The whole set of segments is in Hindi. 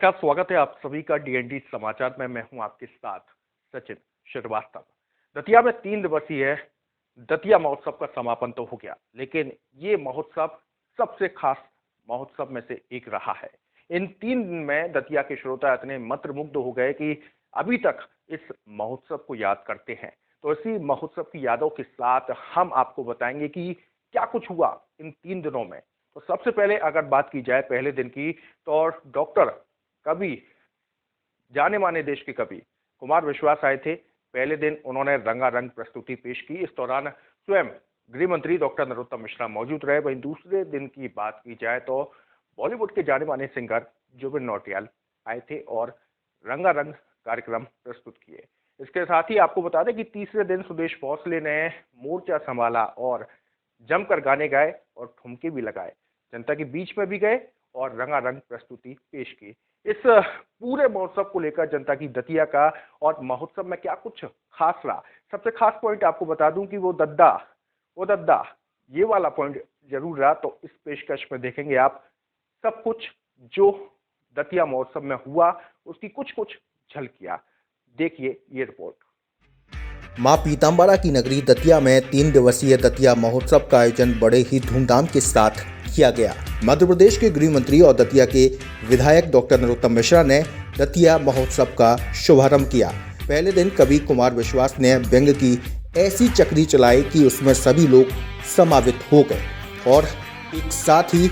नमस्कार, स्वागत है आप सभी का डीएनडी समाचार में। मैं हूं आपके साथ सचिन श्रीवास्तव। दतिया में 3 दिवसीय दतिया महोत्सव का समापन तो हो गया, लेकिन ये महोत्सव सबसे खास महोत्सव में से एक रहा है। इन 3 दिन में दतिया के श्रोता इतने मंत्रमुग्ध हो गए कि अभी तक इस महोत्सव को याद करते हैं। तो इसी महोत्सव की यादों के साथ हम आपको बताएंगे कि क्या कुछ हुआ इन 3 दिनों में। तो सबसे पहले अगर बात की जाए पहले दिन की, तो डॉक्टर कवि, जाने माने देश के कवि कुमार विश्वास आए थे। पहले दिन उन्होंने रंगारंग प्रस्तुति पेश की। इस दौरान स्वयं गृह मंत्री डॉक्टर नरोत्तम मिश्रा मौजूद रहे। वहीं दूसरे दिन की बात की जाए तो बॉलीवुड के जाने माने सिंगर जुबिन नौटियाल आए थे और रंगारंग कार्यक्रम प्रस्तुत किए। इसके साथ ही आपको बता दें कि तीसरे दिन सुदेश भोसले ने मोर्चा संभाला और जमकर गाने गाए और ठुमके भी लगाए, जनता के बीच में भी गए और रंगारंग प्रस्तुति पेश की। इस पूरे महोत्सव को लेकर जनता की दतिया का और महोत्सव में क्या कुछ खास रहा, सबसे खास पॉइंट आपको बता दूं कि वो दद्दा ये वाला पॉइंट जरूर रहा। तो इस पेशकश में देखेंगे आप सब कुछ जो दतिया महोत्सव में हुआ, उसकी कुछ झलकियां। देखिए ये रिपोर्ट। मां पीताम्बरा की नगरी दतिया में 3 दिवसीय दतिया महोत्सव का आयोजन बड़े ही धूमधाम के साथ किया गया। मध्य प्रदेश के गृह मंत्री और दतिया के विधायक डॉक्टर नरोत्तम मिश्रा ने दतिया महोत्सव का शुभारंभ किया। पहले दिन कवि कुमार विश्वास ने व्यंग की ऐसी चक्री चलाई कि उसमें सभी लोग समावित हो गए और एक साथ ही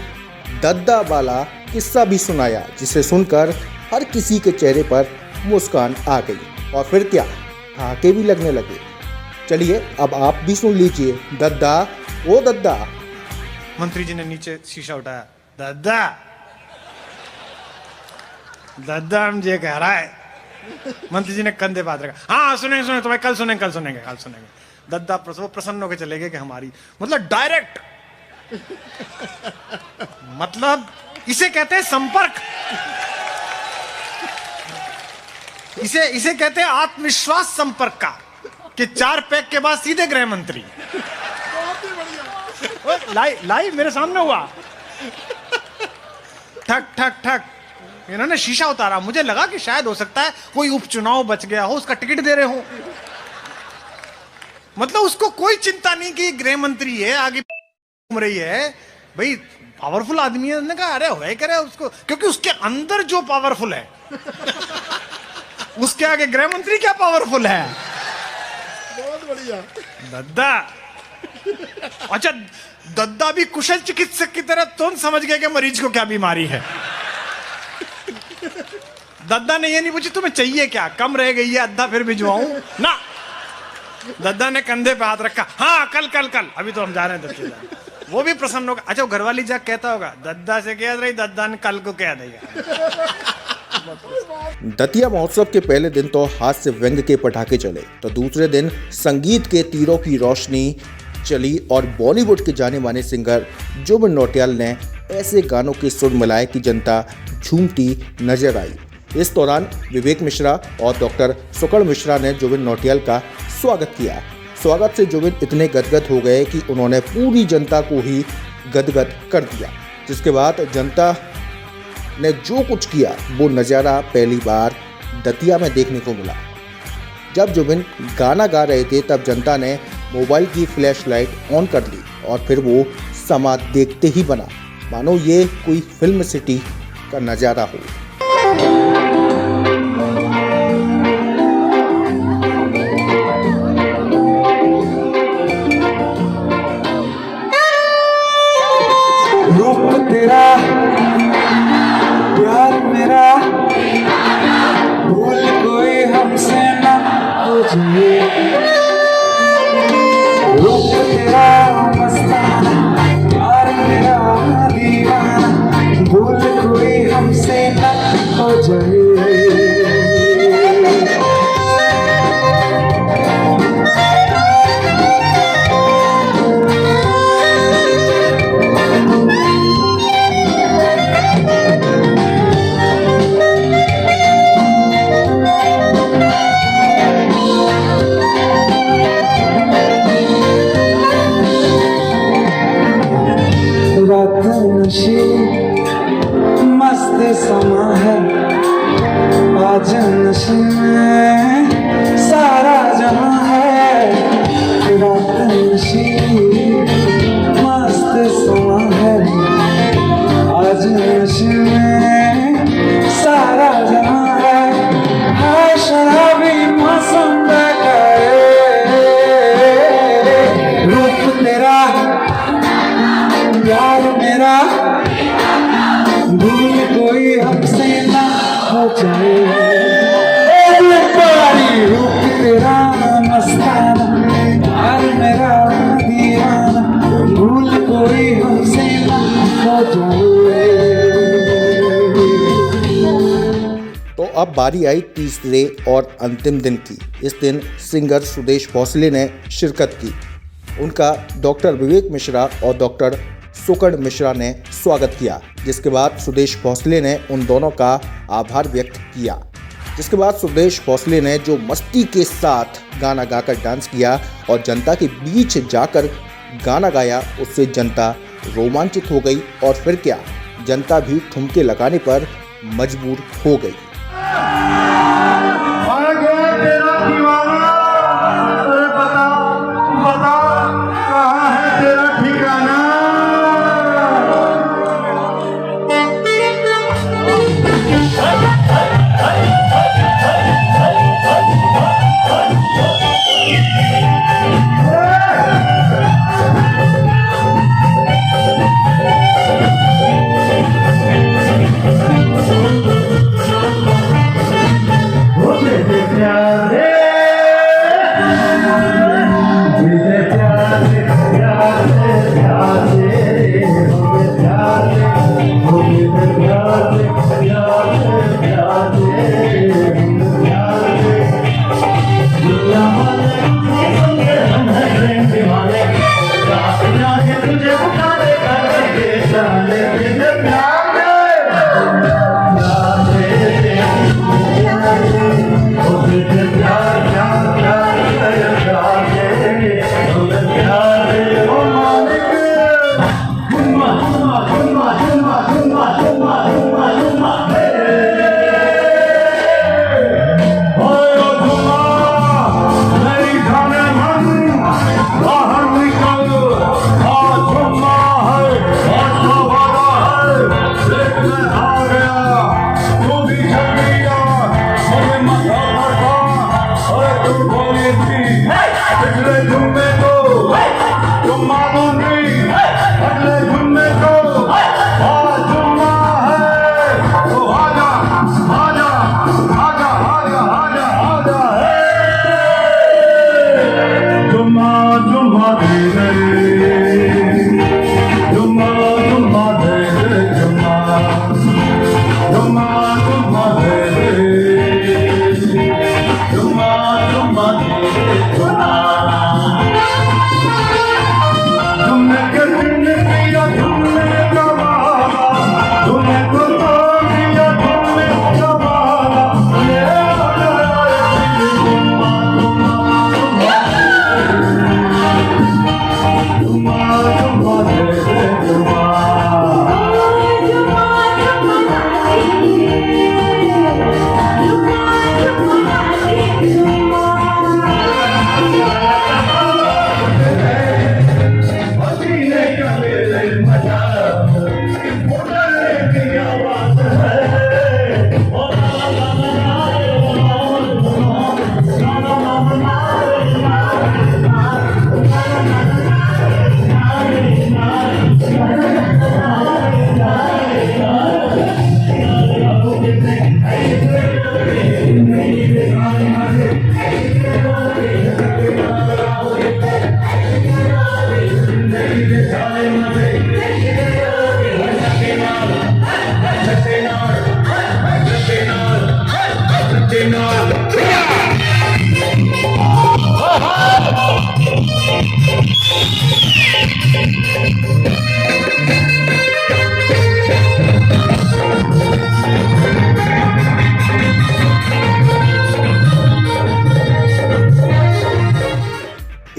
दद्दा वाला किस्सा भी सुनाया, जिसे सुनकर हर किसी के चेहरे पर मुस्कान आ गई और फिर क्या, ठहाके भी लगने लगे। चलिए अब आप भी सुन लीजिए दद्दा ओ दद्दा। मंत्री जी ने नीचे शीशा उठाया, दद्दा मुझे कह रहा है। मंत्री जी ने कंधे पे हाथ रखा, हाँ सुने तुम्हें कल सुनेंगे। दद्दा प्रसन्न होकर चले गए कि हमारी मतलब डायरेक्ट मतलब इसे कहते हैं संपर्क, इसे कहते हैं आत्मविश्वास संपर्क का, कि 4 पैक के बाद सीधे गृह मंत्री। लाइव मेरे सामने हुआ, ठक इन्होंने शीशा उतारा। मुझे लगा कि शायद हो सकता है कोई उपचुनाव बच गया हो, उसका टिकट दे रहे हो। मतलब उसको कोई चिंता नहीं कि गृह मंत्री है, आगे घूम रही है। भाई पावरफुल आदमी है। उन्होंने कहा अरे होए करे उसको, क्योंकि उसके अंदर जो पावरफुल है उसके आगे गृह मंत्री क्या पावरफुल है। बहुत बढ़िया दद्दा। अच्छा, दद्दा भी कुशल चिकित्सक की तरह तुम समझ गए कि मरीज को क्या बीमारी है। दद्दा ने ये नहीं पूछी तुम्हें चाहिए क्या, कम रह गई है अद्धा फिर भिजवाऊं ना। दद्दा ने कंधे पे हाथ रखा, हाँ कल अभी तो हम जा रहे हैं दद्दा। वो भी प्रसन्न होगा। अच्छा, वो घरवाली जाके कहता होगा दद्दा से कह रही, दद्दा ने कल को कह देगा। दतिया महोत्सव के पहले दिन तो हास्य व्यंग के पटाखे चले, तो दूसरे दिन संगीत के तीरों की रोशनी चली और बॉलीवुड के जाने माने सिंगर जुबिन नौटियाल ने ऐसे गानों के सुर मिलाए कि जनता झूमती नजर आई। इस दौरान विवेक मिश्रा और डॉक्टर सुकड़ मिश्रा ने जुबिन नौटियाल का स्वागत किया। स्वागत से जुबिन इतने गदगद हो गए कि उन्होंने पूरी जनता को ही गदगद कर दिया, जिसके बाद जनता ने जो कुछ किया वो नज़ारा पहली बार दतिया में देखने को मिला। जब जुबिन गाना गा रहे थे तब जनता ने मोबाइल की फ्लैश लाइट ऑन कर ली और फिर वो समा देखते ही बना मानो ये कोई फिल्म सिटी का नज़ारा हो। रूप तेरा प्यार मेरा भूल कोई हमसे ना हो जाए। रूप तेरा मस्ताना प्यार मेरा दीवाना भूल कोई हमसे ना हो जाए। में सारा जहां है तेरा नशीब मस्त समा है आज नशे में सारा जहां है शराबी मौसम रूप तेरा प्यार मेरा भूल कोई हमसे ना हो जाए रूप तेरा मस्ताना प्यार मेरा दीवाना भूल कोई हमसे ना हो जाए। तो अब बारी आई तीसरे और अंतिम दिन की। इस दिन सिंगर सुदेश भोसले ने शिरकत की। उनका डॉक्टर विवेक मिश्रा और डॉक्टर सुकर्ण मिश्रा ने स्वागत किया, जिसके बाद सुदेश भोसले ने उन दोनों का आभार व्यक्त किया। जिसके बाद सुदेश भोसले ने जो मस्ती के साथ गाना गाकर डांस किया और जनता के बीच जाकर गाना गाया, उससे जनता रोमांचित हो गई और फिर क्या, जनता भी ठुमके लगाने पर मजबूर हो गई।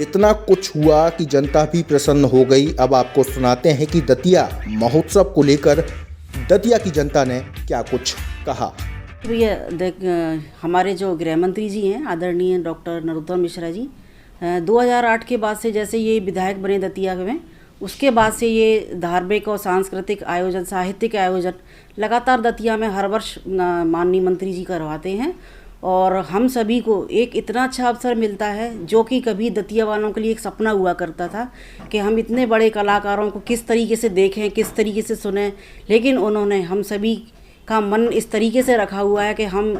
इतना कुछ हुआ कि जनता भी प्रसन्न हो गई। अब आपको सुनाते हैं कि दतिया महोत्सव को लेकर दतिया की जनता ने क्या कुछ कहा। भैया हमारे जो गृह मंत्री जी हैं आदरणीय डॉक्टर नरोत्तम मिश्रा जी 2008 के बाद से जैसे ये विधायक बने दतिया में, उसके बाद से ये धार्मिक और सांस्कृतिक आयोजन, साहित्यिक आयोजन लगातार दतिया में हर वर्ष माननीय मंत्री जी करवाते हैं। और हम सभी को एक इतना अच्छा अवसर मिलता है जो कि कभी दतिया वालों के लिए एक सपना हुआ करता था कि हम इतने बड़े कलाकारों को किस तरीके से देखें, किस तरीके से सुनें, लेकिन उन्होंने हम सभी का मन इस तरीके से रखा हुआ है कि हम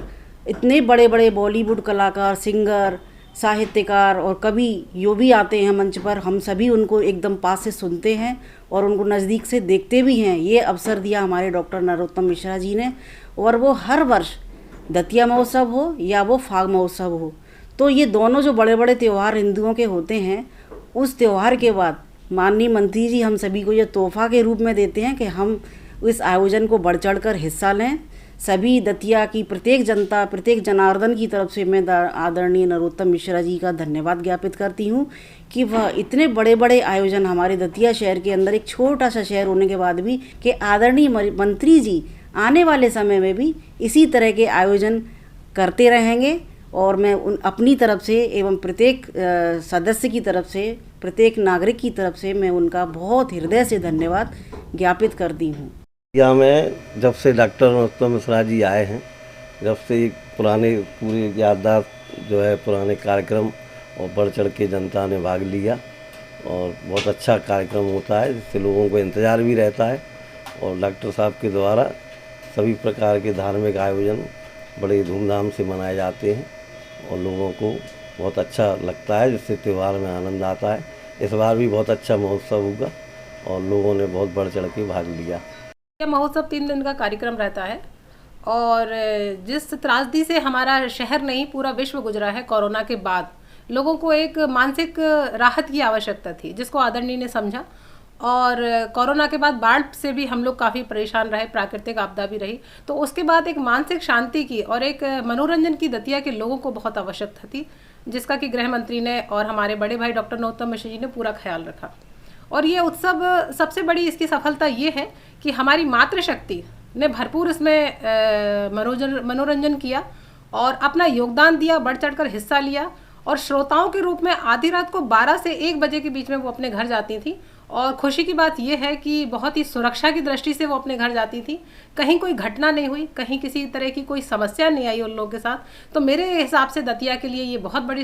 इतने बड़े बड़े बॉलीवुड कलाकार, सिंगर, साहित्यकार और कवि जो भी आते हैं मंच पर, हम सभी उनको एकदम पास से सुनते हैं और उनको नज़दीक से देखते भी हैं। ये अवसर दिया हमारे डॉक्टर नरोत्तम मिश्रा जी ने। और वो हर वर्ष दतिया महोत्सव हो या वो फाग महोत्सव हो, तो ये दोनों जो बड़े बड़े त्यौहार हिंदुओं के होते हैं, उस त्यौहार के बाद माननीय मंत्री जी हम सभी को ये तोहफा के रूप में देते हैं कि हम इस आयोजन को बढ़ चढ़ कर हिस्सा लें। सभी दतिया की प्रत्येक जनता, प्रत्येक जनार्दन की तरफ से मैं आदरणीय नरोत्तम मिश्रा जी का धन्यवाद ज्ञापित करती हूँ कि वह इतने बड़े बड़े आयोजन हमारे दतिया शहर के अंदर, एक छोटा सा शहर होने के बाद भी, कि आदरणीय मंत्री जी आने वाले समय में भी इसी तरह के आयोजन करते रहेंगे। और मैं अपनी तरफ से एवं प्रत्येक सदस्य की तरफ से, प्रत्येक नागरिक की तरफ से मैं उनका बहुत हृदय से धन्यवाद ज्ञापित करती हूँ। यहाँ में जब से डॉक्टर नरोत्तम मिश्रा जी आए हैं, जब से पुराने पूरे याददाश्त जो है पुराने कार्यक्रम और बढ़ चढ़ के जनता ने भाग लिया और बहुत अच्छा कार्यक्रम होता है, जिससे लोगों को इंतज़ार भी रहता है। और डॉक्टर साहब के द्वारा सभी प्रकार के धार्मिक आयोजन बड़े धूमधाम से मनाए जाते हैं और लोगों को बहुत अच्छा लगता है, जिससे त्यौहार में आनंद आता है। इस बार भी बहुत अच्छा महोत्सव होगा और लोगों ने बहुत बढ़ चढ़ के भाग लिया। यह महोत्सव 3 दिन का कार्यक्रम रहता है और जिस त्रासदी से हमारा शहर नहीं पूरा विश्व गुजरा है कोरोना के बाद, लोगों को एक मानसिक राहत की आवश्यकता थी, जिसको आदरणीय ने समझा। और कोरोना के बाद बाढ़ से भी हम लोग काफ़ी परेशान रहे, प्राकृतिक आपदा भी रही, तो उसके बाद एक मानसिक शांति की और एक मनोरंजन की दतिया के लोगों को बहुत आवश्यकता थी, जिसका कि गृह मंत्री ने और हमारे बड़े भाई डॉक्टर नरोत्तम मिश्रा जी ने पूरा ख्याल रखा। और ये उत्सव सबसे बड़ी इसकी सफलता ये है कि हमारी मातृशक्ति ने भरपूर इसमें मनोरंजन किया और अपना योगदान दिया, बढ़ चढ़कर हिस्सा लिया। और श्रोताओं के रूप में आधी रात को 12 से 1 बजे के बीच में वो अपने घर जाती थी। और खुशी की बात यह है कि बहुत ही सुरक्षा की दृष्टि से वो अपने घर जाती थी, कहीं कोई घटना नहीं हुई, कहीं किसी तरह की कोई समस्या नहीं आई उन लोगों के साथ। तो मेरे हिसाब से दतिया के लिए ये बहुत बड़ी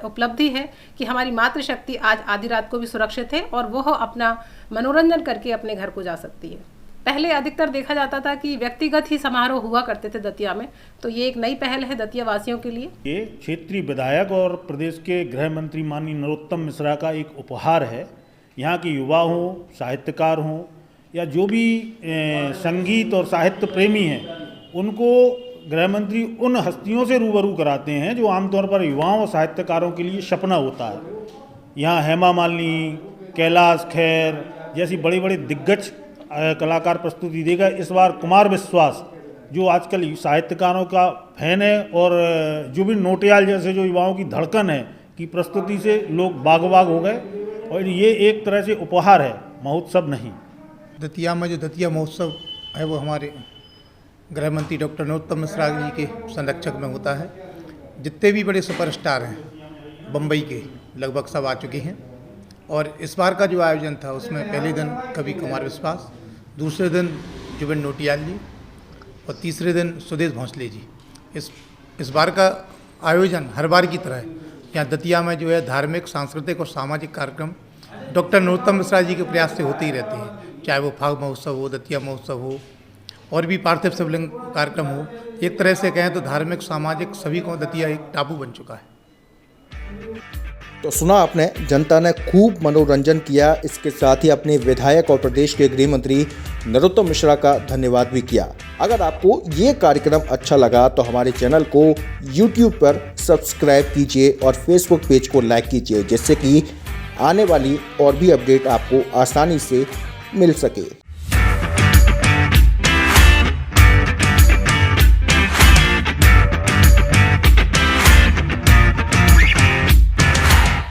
उपलब्धि है कि हमारी मातृशक्ति आज आधी रात को भी सुरक्षित है और वह अपना मनोरंजन करके अपने घर को जा सकती है। पहले अधिकतर देखा जाता था कि व्यक्तिगत ही समारोह हुआ करते थे दतिया में, तो ये एक नई पहल है दतिया वासियों के लिए। ये क्षेत्रीय विधायक और प्रदेश के गृह मंत्री माननीय नरोत्तम मिश्रा का एक उपहार है। यहाँ के युवा हों, साहित्यकार हों या जो भी संगीत और साहित्य प्रेमी हैं, उनको गृह मंत्री उन हस्तियों से रूबरू कराते हैं जो आमतौर पर युवाओं और साहित्यकारों के लिए सपना होता है। यहाँ हेमा मालिनी, कैलाश खेर जैसी बड़ी बड़ी दिग्गज कलाकार प्रस्तुति देगा। इस बार कुमार विश्वास जो आजकल साहित्यकारों का फैन है और जुबिन नौटियाल जैसे जो युवाओं की धड़कन है की प्रस्तुति से लोग बाग बाग हो गए। और ये एक तरह से उपहार है, महोत्सव नहीं। दतिया में जो दतिया महोत्सव है वो हमारे गृह मंत्री डॉक्टर नरोत्तम मिश्रा जी के संरक्षक में होता है। जितने भी बड़े सुपरस्टार हैं बम्बई के लगभग सब आ चुके हैं। और इस बार का जो आयोजन था उसमें पहले दिन कवि कुमार विश्वास, दूसरे दिन जुबिन नौटियाल जी और तीसरे दिन सुदेश भोंसले जी। इस बार का आयोजन हर बार की तरह है। यहाँ दतिया में जो है धार्मिक, सांस्कृतिक और सामाजिक कार्यक्रम डॉक्टर नरोत्तम मिश्रा जी के प्रयास से होते ही रहते हैं, चाहे वो फाग महोत्सव हो, दतिया महोत्सव हो और भी पार्थिव शिवलिंग कार्यक्रम हो। एक तरह से कहें तो धार्मिक, सामाजिक सभी को दतिया एक टापू बन चुका है। तो सुना आपने, जनता ने खूब मनोरंजन किया। इसके साथ ही अपने विधायक और प्रदेश के गृह मंत्री नरोत्तम मिश्रा का धन्यवाद भी किया। अगर आपको ये कार्यक्रम अच्छा लगा तो हमारे चैनल को YouTube पर सब्सक्राइब कीजिए और Facebook पेज को लाइक कीजिए, जिससे कि आने वाली और भी अपडेट आपको आसानी से मिल सके।